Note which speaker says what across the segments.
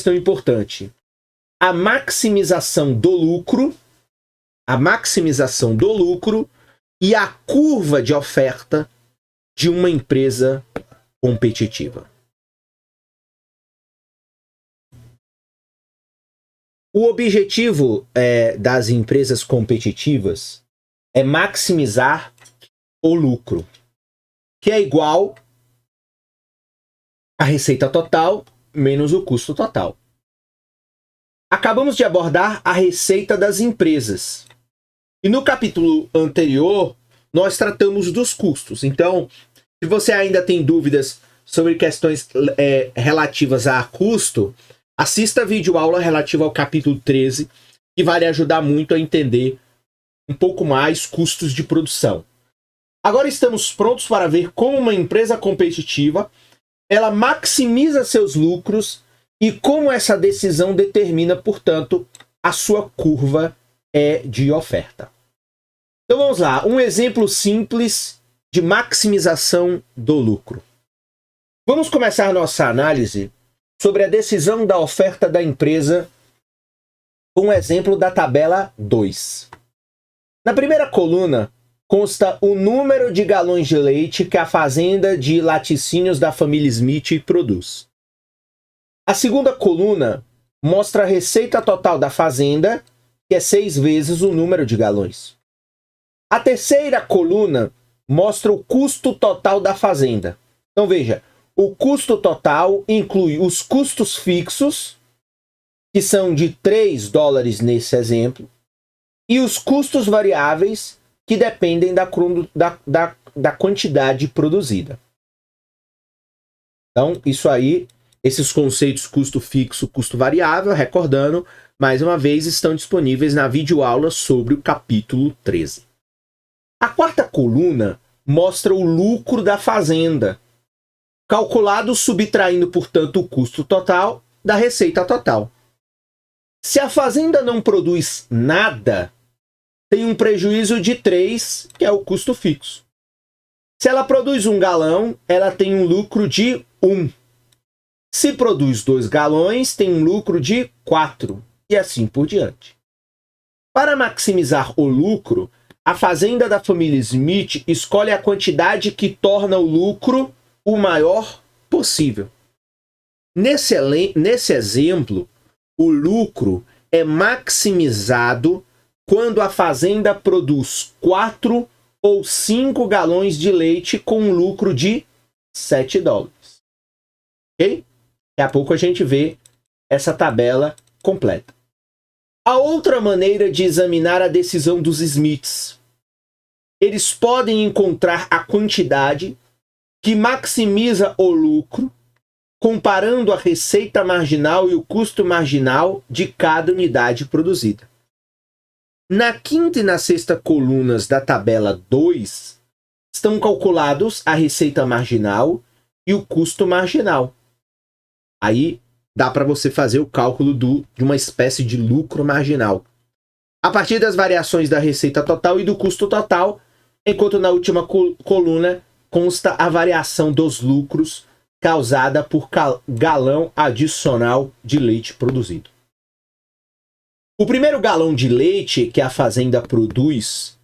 Speaker 1: questão importante. A maximização do lucro e a curva de oferta de uma empresa competitiva. O objetivo das empresas competitivas é maximizar o lucro, que é igual a receita total menos o custo total. Acabamos de abordar a receita das empresas. E no capítulo anterior, nós tratamos dos custos. Então, se você ainda tem dúvidas sobre questões relativas a custo, assista a videoaula relativa ao capítulo 13, que vai lhe ajudar muito a entender um pouco mais custos de produção. Agora estamos prontos para ver como uma empresa competitiva ela maximiza seus lucros e como essa decisão determina, portanto, a sua curva de oferta. Então vamos lá, um exemplo simples de maximização do lucro. Vamos começar nossa análise sobre a decisão da oferta da empresa com o exemplo da tabela 2. Na primeira coluna consta o número de galões de leite que a fazenda de laticínios da família Smith produz. A segunda coluna mostra a receita total da fazenda, que é 6 vezes o número de galões. A terceira coluna mostra o custo total da fazenda. Então veja, o custo total inclui os custos fixos, que são de $3 nesse exemplo, e os custos variáveis, que dependem da quantidade produzida. Então, isso aí, esses conceitos custo fixo, custo variável, recordando, mais uma vez, estão disponíveis na videoaula sobre o capítulo 13. A quarta coluna mostra o lucro da fazenda, calculado subtraindo, portanto, o custo total da receita total. Se a fazenda não produz nada, tem um prejuízo de 3, que é o custo fixo. Se ela produz 1 galão, ela tem um lucro de 1. Se produz 2 galões, tem um lucro de 4, e assim por diante. Para maximizar o lucro, a fazenda da família Smith escolhe a quantidade que torna o lucro o maior possível. Nesse exemplo, o lucro é maximizado quando a fazenda produz 4 ou 5 galões de leite com um lucro de $7. Ok? Daqui a pouco a gente vê essa tabela completa. A outra maneira de examinar a decisão dos Smiths. Eles podem encontrar a quantidade que maximiza o lucro, comparando a receita marginal e o custo marginal de cada unidade produzida. Na quinta e na sexta colunas da tabela 2, estão calculados a receita marginal e o custo marginal. Aí dá para você fazer o cálculo de uma espécie de lucro marginal, a partir das variações da receita total e do custo total, enquanto na última coluna consta a variação dos lucros causada por galão adicional de leite produzido. O primeiro galão de leite que a fazenda produz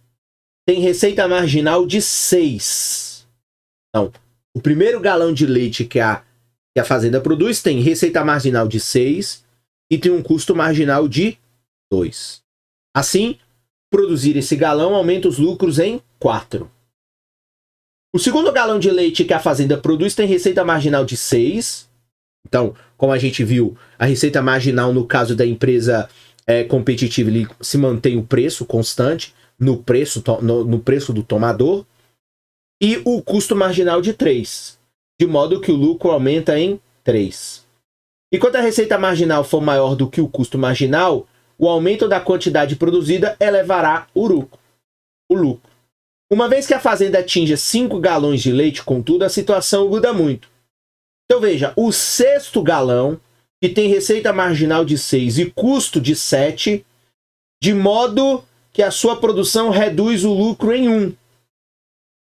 Speaker 1: tem receita marginal de 6. Então, o primeiro galão de leite que a fazenda produz tem receita marginal de 6 e tem um custo marginal de 2. Assim, produzir esse galão aumenta os lucros em 4. O segundo galão de leite que a fazenda produz tem receita marginal de 6. Então, como a gente viu, a receita marginal no caso da empresa competitiva, ele se mantém o preço constante no preço do tomador. E o custo marginal de 3, de modo que o lucro aumenta em 3. E quando a receita marginal for maior do que o custo marginal, o aumento da quantidade produzida elevará o lucro. Uma vez que a fazenda atinja 5 galões de leite, contudo, a situação muda muito. Então veja, o sexto galão, que tem receita marginal de 6 e custo de 7, de modo que a sua produção reduz o lucro em 1.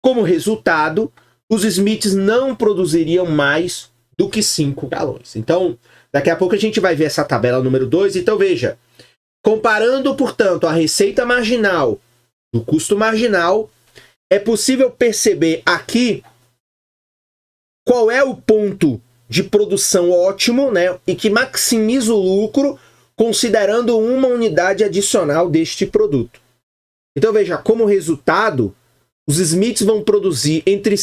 Speaker 1: Como resultado, os Smiths não produziriam mais do que 5 galões. Então, Daqui a pouco a gente vai ver essa tabela número 2. Então veja, comparando, portanto, a receita marginal do custo marginal, é possível perceber aqui qual é o ponto de produção ótimo, né, e que maximiza o lucro considerando uma unidade adicional deste produto. Então veja, como resultado, os Smiths vão produzir entre...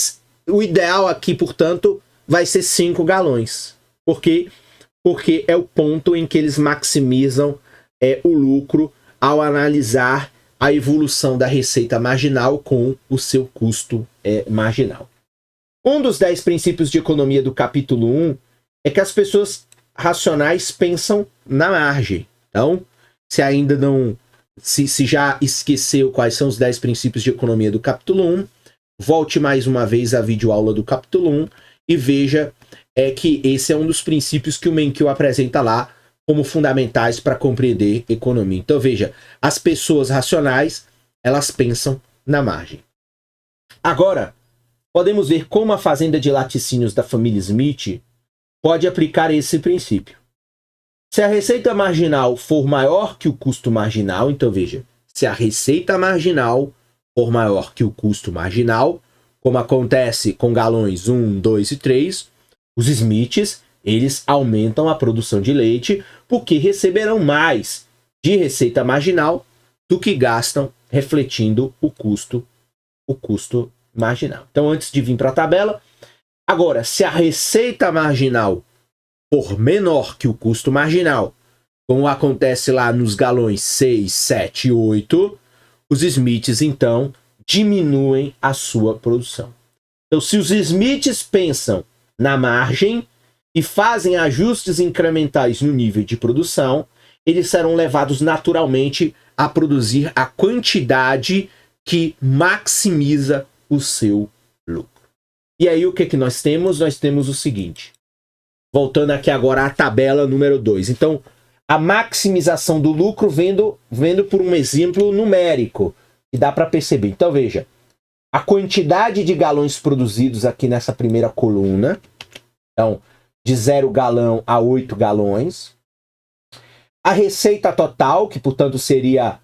Speaker 1: O ideal aqui, portanto, vai ser 5 galões. Por quê? Porque é o ponto em que eles maximizam o lucro ao analisar a evolução da receita marginal com o seu custo marginal. Um dos 10 princípios de economia do capítulo 1 é que as pessoas racionais pensam na margem. Então, se ainda não... Se já esqueceu quais são os 10 princípios de economia do capítulo 1, volte mais uma vez à videoaula do capítulo 1 e veja que esse é um dos princípios que o Menkyo apresenta lá como fundamentais para compreender economia. Então veja, as pessoas racionais, elas pensam na margem. Agora, podemos ver como a fazenda de laticínios da família Smith pode aplicar esse princípio. Se a receita marginal for maior que o custo marginal, então veja, se a receita marginal for maior que o custo marginal, como acontece com galões 1, 2 e 3, os Smiths, eles aumentam a produção de leite porque receberão mais de receita marginal do que gastam, refletindo o custo marginal. Então, antes de vir para a tabela, agora, se a receita marginal for menor que o custo marginal, como acontece lá nos galões 6, 7 e 8, os Smiths, então, diminuem a sua produção. Então, se os Smiths pensam na margem e fazem ajustes incrementais no nível de produção, eles serão levados naturalmente a produzir a quantidade que maximiza o seu lucro. E aí, o que nós temos? Nós temos o seguinte. Voltando aqui agora à tabela número 2. Então, a maximização do lucro vendo por um exemplo numérico, que dá para perceber. Então, veja, a quantidade de galões produzidos aqui nessa primeira coluna, então, de 0 galão a 8 galões. A receita total, que, portanto, seria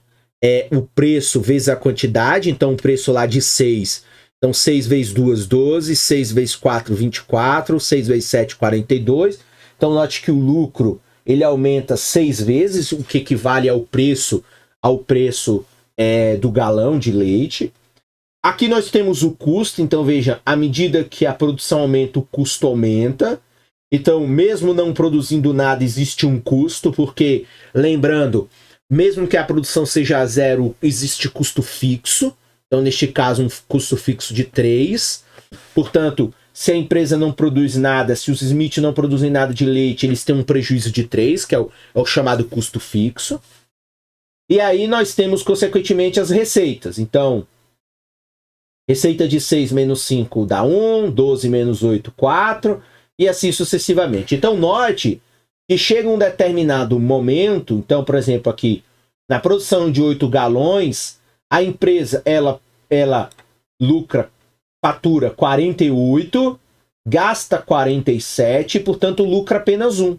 Speaker 1: o preço vezes a quantidade, então, o preço lá de 6, então 6 vezes 2, 12, 6 vezes 4, 24, 6 vezes 7, 42. Então, note que o lucro, ele aumenta 6 vezes, o que equivale ao preço do galão de leite. Aqui nós temos o custo, então veja, à medida que a produção aumenta, o custo aumenta. Então, mesmo não produzindo nada, existe um custo, porque, lembrando, mesmo que a produção seja zero, existe custo fixo. Então, neste caso, um custo fixo de 3. Portanto, se a empresa não produz nada, se os Smith não produzem nada de leite, eles têm um prejuízo de 3, que é o chamado custo fixo. E aí nós temos, consequentemente, as receitas. Então, receita de 6 menos 5 dá 1, 12 menos 8, 4, e assim sucessivamente. Então, note que chega um determinado momento, então, por exemplo, aqui, na produção de 8 galões, a empresa, ela lucra, fatura 48, gasta 47, portanto, lucra apenas 1.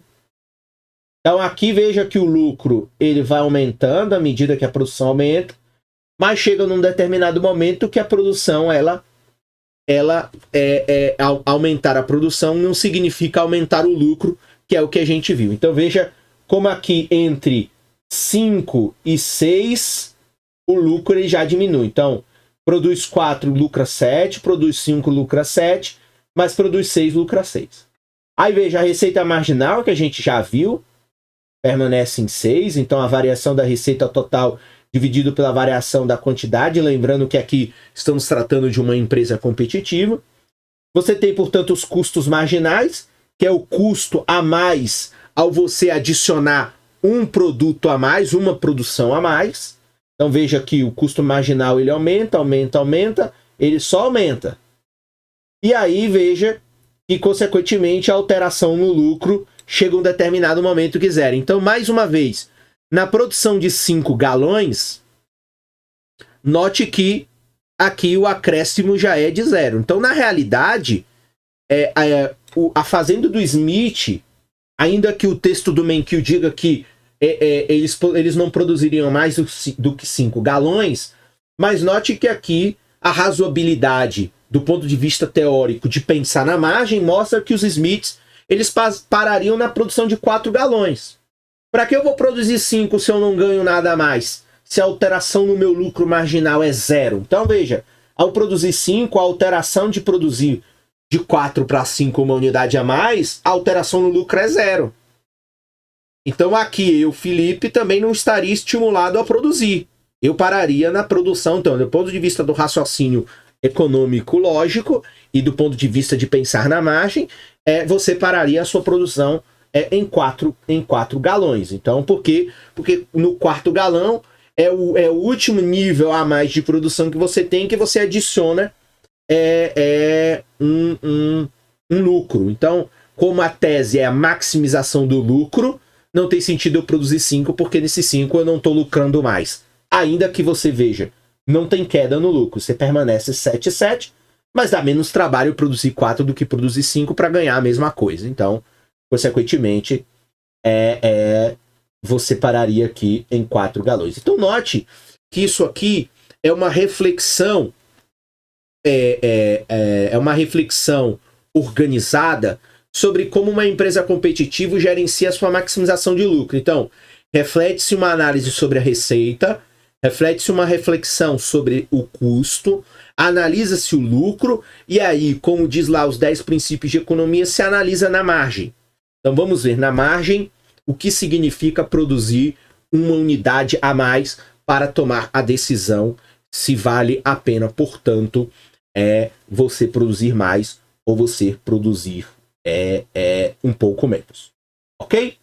Speaker 1: Então, aqui veja que o lucro ele vai aumentando à medida que a produção aumenta, mas chega num determinado momento que a produção, aumentar a produção não significa aumentar o lucro, que é o que a gente viu. Então, veja como aqui entre 5 e 6, o lucro ele já diminui. Então, produz 4, lucra 7, produz 5, lucra 7, mas produz 6, lucra 6. Aí veja, a receita marginal, que a gente já viu, permanece em 6, então a variação da receita total dividido pela variação da quantidade, lembrando que aqui estamos tratando de uma empresa competitiva. Você tem, portanto, os custos marginais, que é o custo a mais ao você adicionar um produto a mais, uma produção a mais. Então veja que o custo marginal ele aumenta, ele só aumenta. E aí veja que, consequentemente, a alteração no lucro chega a um determinado momento que zero. Então, mais uma vez, na produção de 5 galões, note que aqui o acréscimo já é de 0. Então, na realidade, a fazenda do Smith, ainda que o texto do Menkyu diga que eles não produziriam mais do que 5 galões, mas note que aqui a razoabilidade do ponto de vista teórico de pensar na margem mostra que os Smiths eles parariam na produção de 4 galões. Para que eu vou produzir 5 se eu não ganho nada a mais? Se a alteração no meu lucro marginal é 0. Então veja, ao produzir 5, a alteração de produzir de 4 para 5 uma unidade a mais, a alteração no lucro é 0. Então aqui eu, Felipe, também não estaria estimulado a produzir. Eu pararia na produção. Então, do ponto de vista do raciocínio econômico lógico e do ponto de vista de pensar na margem, você pararia a sua produção em 4 galões. Então, por quê? Porque no 4º galão é o último nível a mais de produção que você tem, que você adiciona um lucro. Então, como a tese é a maximização do lucro, não tem sentido eu produzir 5, porque nesses 5 eu não estou lucrando mais. Ainda que você veja, não tem queda no lucro, você permanece 7,7, mas dá menos trabalho produzir 4 do que produzir 5 para ganhar a mesma coisa. Então, consequentemente, você pararia aqui em 4 galões. Então, note que isso aqui é uma reflexão, uma reflexão organizada sobre como uma empresa competitiva gerencia a sua maximização de lucro. Então, reflete-se uma análise sobre a receita, reflete-se uma reflexão sobre o custo, analisa-se o lucro, e aí, como diz lá os 10 princípios de economia, se analisa na margem. Então vamos ver na margem o que significa produzir uma unidade a mais para tomar a decisão se vale a pena, portanto, você produzir mais ou você produzir um pouco menos. Ok?